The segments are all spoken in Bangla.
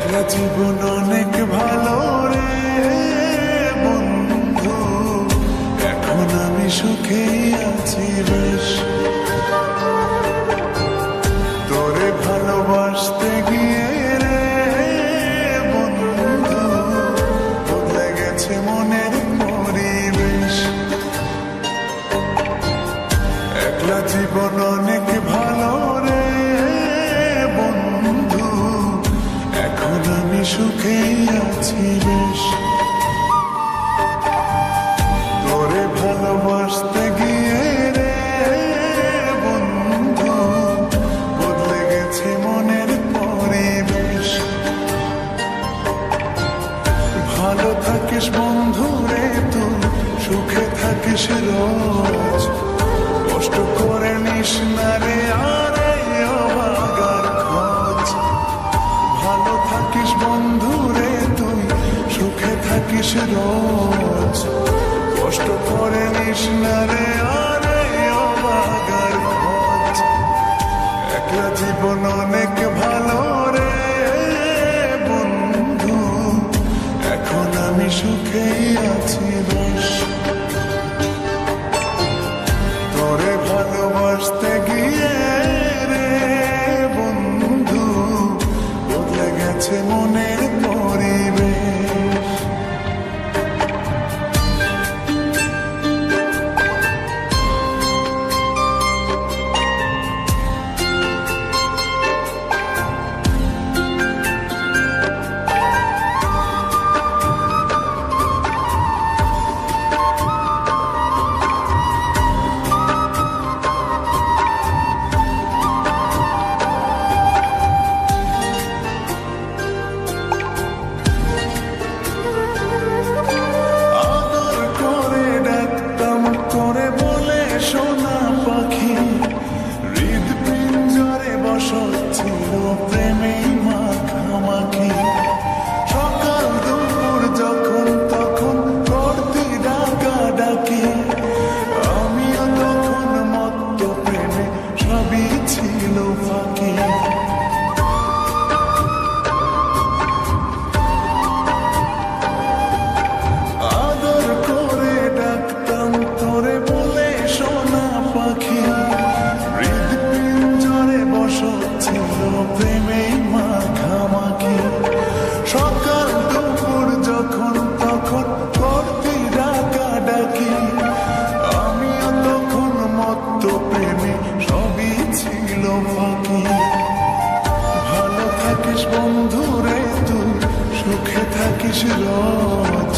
একলা জীবন অনেক ভালো রে বন্ধু, এখন আমি সুখেই আছি বেশ। তোরে ভালোবাসতে গিয়ে রে বন্ধু, বদলে গেছে মনের পরিবেশ। একলা জীবন অনেক ভালো রে বন্ধু, এখন আমি সুখেই আছি বেশ। তোরে ভালোবাসতে গিয়ে রে বন্ধু, বদলে গেছে মনের পরিবেশ। ভালো থাকিস বন্ধু রে তুই, সুখে থাকিস রোজ, কষ্ট করে নিস না রে আর এই অভাগার খোঁজ। ভালো থাকিস বন্ধু রে তুই, সুখে থাকিস রোজ, কষ্ট করে নিস না রে আর এই অভাগার খোঁজ। একলা জীবন অনেক ভালো রে বন্ধু, এখন আমি সুখেই আছি বেশ। তোরে ভালোবাসতে গিয়ে রে বন্ধু, বদলে গেছে মনের পরিবেশ। সোনা পাখি হৃদপিঞ্জরে বসত ছিল প্রেমেই মাখামাখি। সকাল দুপুর যখন তখন করতি ডাকাডাকি, আমিও তখন মত্ত প্রেমে সবই ছিল ফাঁকি। আদর করে ডাকতাম তোরে বলে সোনা পাখি, হৃদপিঞ্জরে বসত ছিল প্রেমেই মাখামাখি। সকাল দুপুর যখন তখন করতি ডাকাডাকি, আমিও তখন মত্ত প্রেমে সবই ছিল ফাঁকি। ভালো থাকিস বন্ধু রে তুই, সুখে থাকিস রোজ,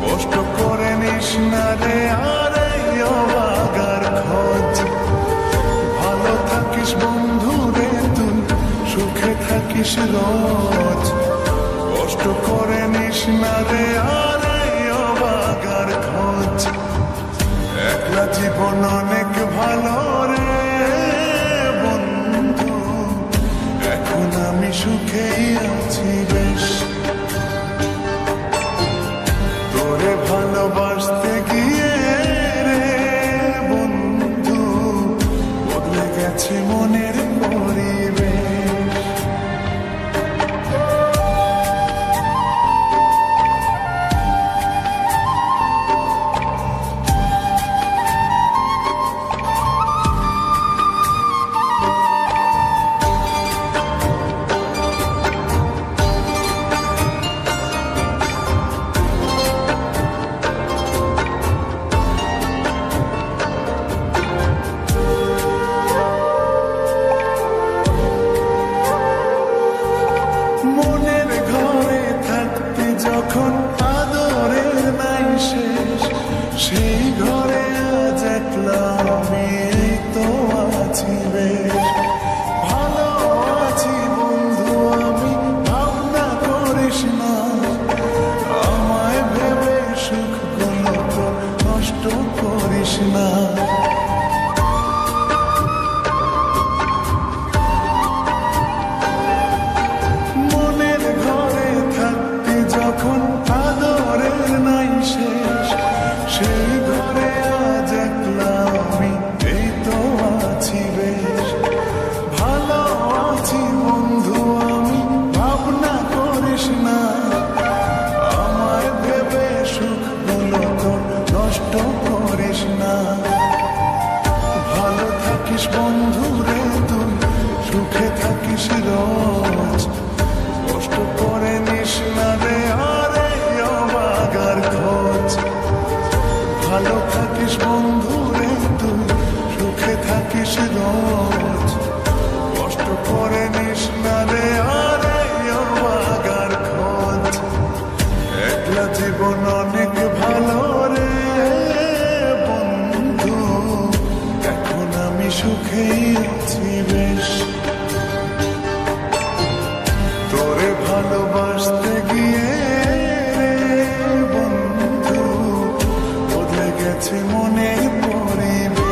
কষ্ট করে নিস না রে আর এই অভাগার খোঁজ। ভালো থাকিস বন্ধু রে তুই, সুখে থাকিস রোজ, কষ্ট করে নিস না রে আর এই অভাগার খোঁজ। একলা জীবন অনেক ভালো রে বন্ধু, এখন আমি সুখেই আছি বেশ। তোরে ভালোবাসতে গিয়ে রে বন্ধু, বদলে গেছে মনের পরিবেশ। মনের ঘরে থাকতে যখন আদরের নাই শেষ, সেই ঘরে আজ একলা আমি তো আছি বেশ। ভালো আছি বন্ধু আমি, ভাবনা করিস না, আমায় ভেবে সুখগুলো তো নষ্ট করিস না। যখন আদরের নাই শেষ, সেই ঘরে আজ একলা সুখেই আছি বেশ। তোরে ভালোবাসতে গিয়ে রে বন্ধু বদলে গেছে মনের পরিবেশ।